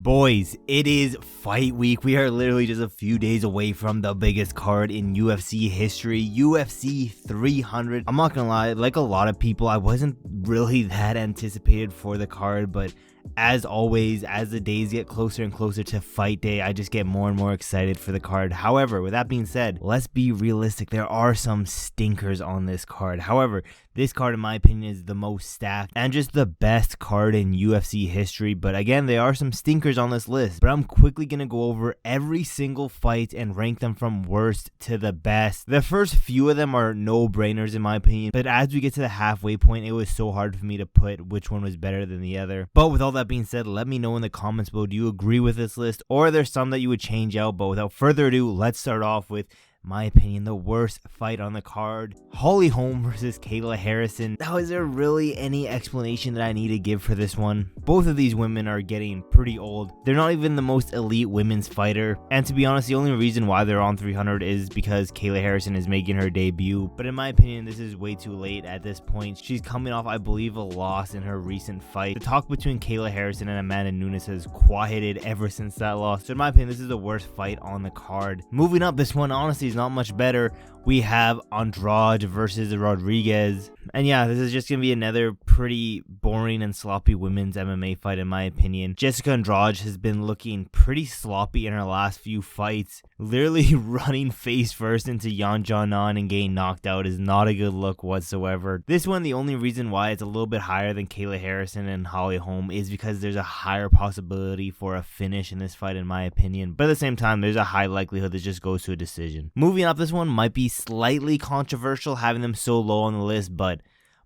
Boys, it is fight week. We are literally just a few days away from the biggest card in UFC history, UFC 300. I'm not gonna lie, like a lot of people, I wasn't really that anticipated for the card, but as always, as the days get closer and closer to fight day, I just get more and more excited for the card. However, with that being said, let's be realistic. There are some stinkers on this card. However, this card, in my opinion, is the most stacked and just the best card in UFC history. But again, there are some stinkers on this list. But I'm quickly going to go over every single fight and rank them from worst to the best. The first few of them are no-brainers in my opinion. But as we get to the halfway point, it was so hard for me to put which one was better than the other. But with all that being said, let me know in the comments below, do you agree with this list? Or are there some that you would change out? But without further ado, let's start off with my opinion, the worst fight on the card. Holly Holm versus Kayla Harrison. Now, is there really any explanation that I need to give for this one? Both of these women are getting pretty old. They're not even the most elite women's fighter. And to be honest, the only reason why they're on 300 is because Kayla Harrison is making her debut. But in my opinion, this is way too late at this point. She's coming off, I believe, a loss in her recent fight. The talk between Kayla Harrison and Amanda Nunes has quieted ever since that loss. So in my opinion, this is the worst fight on the card. Moving up, this one honestly is not much better. We have Andrade versus Rodriguez. And yeah, this is just going to be another pretty boring and sloppy women's MMA fight in my opinion. Jessica Andrade has been looking pretty sloppy in her last few fights. Literally running face first into Xiaonan and getting knocked out is not a good look whatsoever. This one, the only reason why it's a little bit higher than Kayla Harrison and Holly Holm is because there's a higher possibility for a finish in this fight in my opinion. But at the same time, there's a high likelihood this just goes to a decision. Moving up, this one might be slightly controversial having them so low on the list, but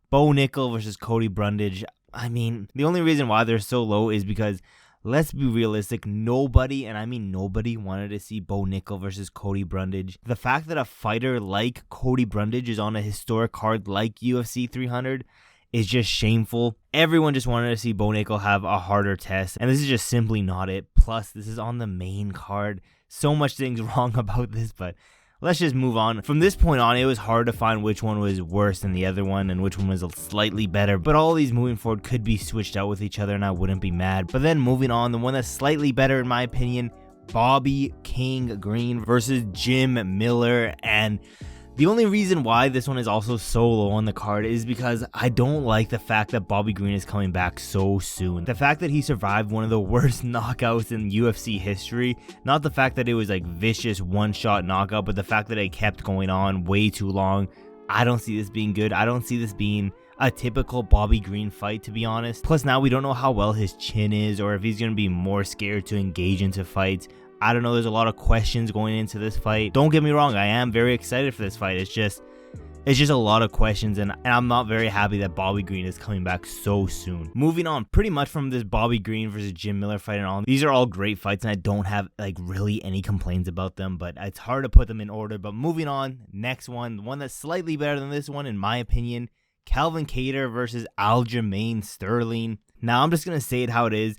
Bo Nickal versus Cody Brundage. I mean, the only reason why they're so low is because, let's be realistic, nobody, and I mean nobody, wanted to see Bo Nickal versus Cody Brundage. The fact that a fighter like Cody Brundage is on a historic card like UFC 300 is just shameful. Everyone just wanted to see Bo Nickal have a harder test, and this is just simply not it. Plus, this is on the main card. So much things wrong about this, but let's just move on. From this point on, it was hard to find which one was worse than the other one and which one was slightly better. But all these moving forward could be switched out with each other and I wouldn't be mad. But then moving on, the one that's slightly better in my opinion, Bobby King Green versus Jim Miller. And the only reason why this one is also so low on the card is because I don't like the fact that Bobby Green is coming back so soon. The fact that he survived one of the worst knockouts in UFC history, not the fact that it was like vicious one-shot knockout, but the fact that it kept going on way too long. I don't see this being good. I don't see this being a typical Bobby Green fight, to be honest. Plus now we don't know how well his chin is or if he's going to be more scared to engage into fights. I don't know, there's a lot of questions going into this fight. Don't get me wrong, I am very excited for this fight. It's just a lot of questions, and I'm not very happy that Bobby Green is coming back so soon. Moving on, pretty much from this Bobby Green versus Jim Miller fight and all, these are all great fights, and I don't have like really any complaints about them, but it's hard to put them in order. But moving on, next one, the one that's slightly better than this one in my opinion, Calvin Kattar versus Aljamain Sterling. Now I'm just going to say it how it is.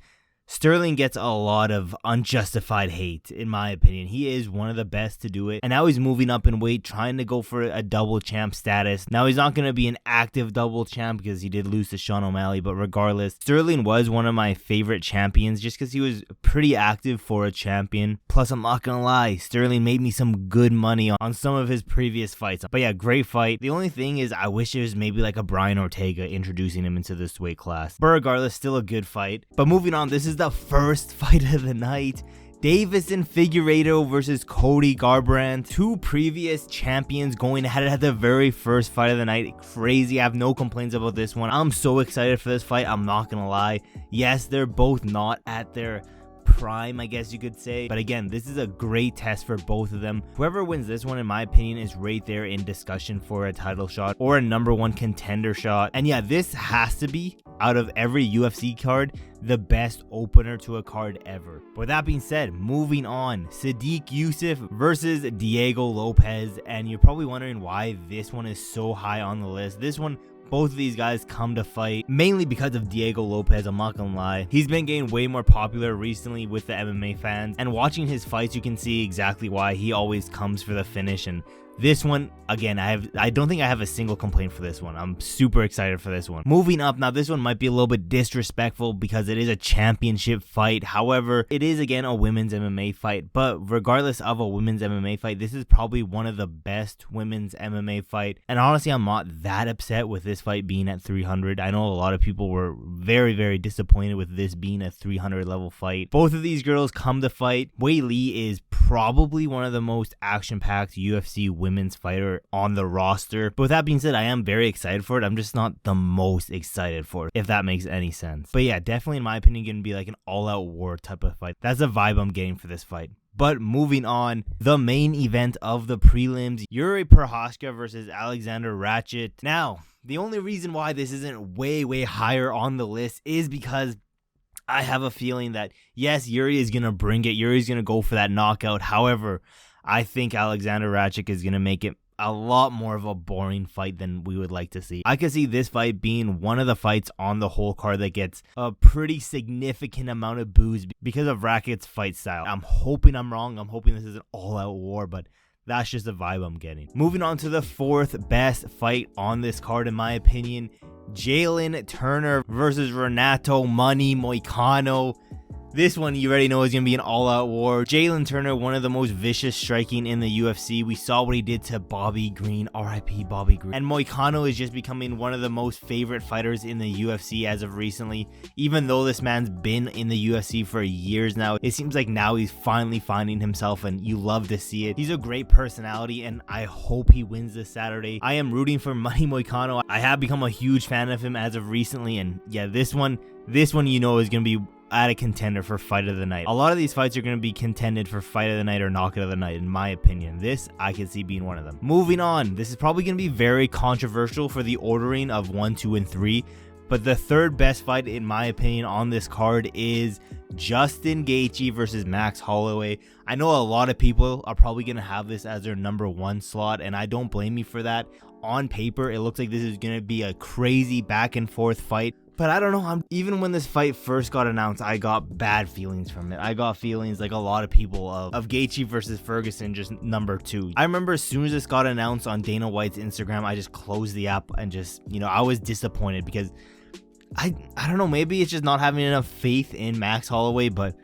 Sterling gets a lot of unjustified hate, in my opinion. He is one of the best to do it. And now he's moving up in weight, trying to go for a double champ status. Now he's not going to be an active double champ because he did lose to Sean O'Malley. But regardless, Sterling was one of my favorite champions just because he was pretty active for a champion. Plus, I'm not going to lie, Sterling made me some good money on some of his previous fights. But yeah, great fight. The only thing is I wish it was maybe like a Brian Ortega introducing him into this weight class. But regardless, still a good fight. But moving on, this is the first fight of the night. Deiveson Figueiredo versus Cody Garbrandt. Two previous champions going at it at the very first fight of the night. Crazy. I have no complaints about this one. I'm so excited for this fight. I'm not gonna lie. Yes, they're both not at their prime, I guess you could say, but again, this is a great test for both of them. Whoever wins this one, in my opinion, is right there in discussion for a title shot or a #1 contender shot. And yeah, this has to be, out of every UFC card, the best opener to a card ever. But with that being said, moving on, Sodiq Yusuff versus Diego Lopez. And you're probably wondering why this one is so high on the list. This one, both of these guys come to fight mainly because of Diego Lopez. I'm not gonna lie, he's been getting way more popular recently with the MMA fans, and watching his fights you can see exactly why. He always comes for the finish, and This one, again, I don't think I have a single complaint for this one. I'm super excited for this one. Moving up, now this one might be a little bit disrespectful because it is a championship fight. However, it is again a women's MMA fight, but regardless of a women's MMA fight, this is probably one of the best women's MMA fight. And honestly, I'm not that upset with this fight being at 300. I know a lot of people were very, very disappointed with this being a 300 level fight. Both of these girls come to fight. Wei Li is probably one of the most action-packed UFC women's fighter on the roster. But with that being said, I am very excited for it. I'm just not the most excited for it, if that makes any sense. But yeah, definitely in my opinion, gonna be like an all-out war type of fight. That's the vibe I'm getting for this fight. But moving on, the main event of the prelims, Yuri Prochazka versus Alexander Rakic. Now, the only reason why this isn't way, way higher on the list is because I have a feeling that, yes, Yuri is going to bring it. Yuri's going to go for that knockout. However, I think Alexander Rakic is going to make it a lot more of a boring fight than we would like to see. I could see this fight being one of the fights on the whole card that gets a pretty significant amount of boos because of Rakic's fight style. I'm hoping I'm wrong. I'm hoping this is an all-out war, but that's just the vibe I'm getting. Moving on to the fourth best fight on this card, in my opinion, Jalen Turner versus Renato Money Moicano. This one you already know is going to be an all-out war. Jalen Turner, one of the most vicious striking in the UFC. We saw what he did to Bobby Green, RIP Bobby Green. And Moicano is just becoming one of the most favorite fighters in the UFC as of recently. Even though this man's been in the UFC for years now, it seems like now he's finally finding himself, and you love to see it. He's a great personality, and I hope he wins this Saturday. I am rooting for Money Moicano. I have become a huge fan of him as of recently, and yeah, this one you know is going to be at a contender for fight of the night. A lot of these fights are going to be contended for fight of the night or knockout of the night, in my opinion. This I can see being one of them. Moving on, this is probably going to be very controversial for the ordering of 1, 2, and 3, but the third best fight in my opinion on this card is Justin Gaethje versus Max Holloway. I know a lot of people are probably going to have this as their number 1 slot, and I don't blame you for that. On paper, it looks like this is going to be a crazy back and forth fight. But I don't know, even when this fight first got announced, I got bad feelings from it. I got feelings like a lot of people of Gaethje versus Ferguson, just number 2. I remember as soon as this got announced on Dana White's Instagram, I just closed the app and just, I was disappointed because I don't know, maybe it's just not having enough faith in Max Holloway, but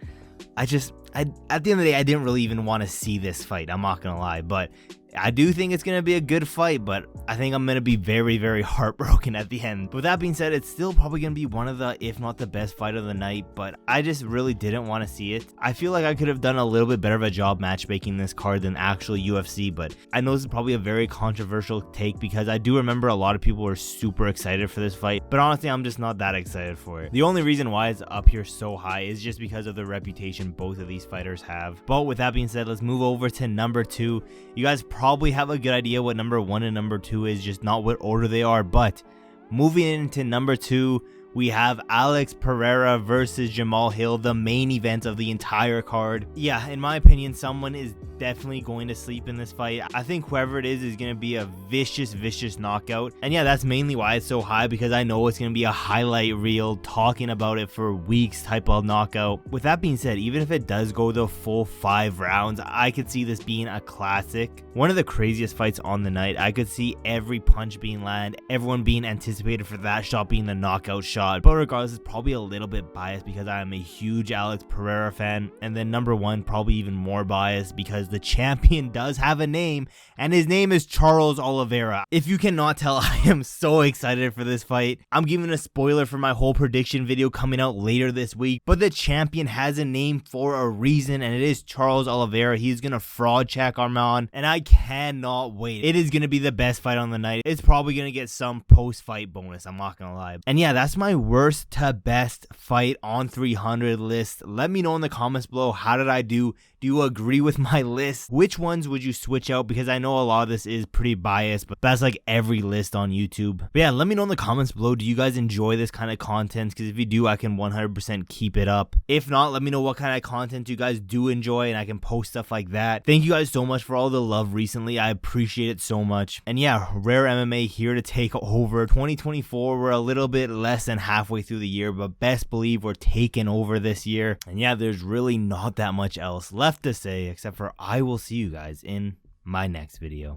at the end of the day, I didn't really even want to see this fight. I'm not going to lie, but I do think it's going to be a good fight, but I think I'm going to be very, very heartbroken at the end. But with that being said, it's still probably going to be one of the, if not the best fight of the night, but I just really didn't want to see it. I feel like I could have done a little bit better of a job matchmaking this card than actual UFC, but I know this is probably a very controversial take because I do remember a lot of people were super excited for this fight, but honestly, I'm just not that excited for it. The only reason why it's up here so high is just because of the reputation both of these fighters have. But with that being said, let's move over to number 2. You guys probably have a good idea what number 1 and number 2 is, just not what order they are. But moving into number 2, we have Alex Pereira versus Jamal Hill, the main event of the entire card. Yeah, in my opinion, someone is definitely going to sleep in this fight. I think whoever it is going to be a vicious, vicious knockout. And yeah, that's mainly why it's so high, because I know it's going to be a highlight reel talking about it for weeks type of knockout. With that being said, even if it does go the full 5 rounds, I could see this being a classic. One of the craziest fights on the night. I could see every punch being landed, everyone being anticipated for that shot being the knockout shot. But regardless, it's probably a little bit biased because I am a huge Alex Pereira fan. And then number 1, probably even more biased because the champion does have a name, and his name is Charles Oliveira. If you cannot tell, I am so excited for this fight. I'm giving a spoiler for my whole prediction video coming out later this week, but the champion has a name for a reason, and it is Charles Oliveira. He's gonna fraud check Arman, and I cannot wait. It is gonna be the best fight on the night. It's probably gonna get some post-fight bonus, I'm not gonna lie. And yeah, that's my worst to best fight on 300 list. Let me know in the comments below, how did I do? Do you agree with my list? Which ones would you switch out? Because I know a lot of this is pretty biased, but that's like every list on YouTube. But yeah, let me know in the comments below, do you guys enjoy this kind of content? Because if you do, I can 100% keep it up. If not, let me know what kind of content you guys do enjoy, and I can post stuff like that. Thank you guys so much for all the love recently. I appreciate it so much. And yeah, Rare MMA here to take over 2024. We're a little bit less than halfway through the year, but best believe we're taking over this year. And yeah, there's really not that much else left to say, except for I will see you guys in my next video.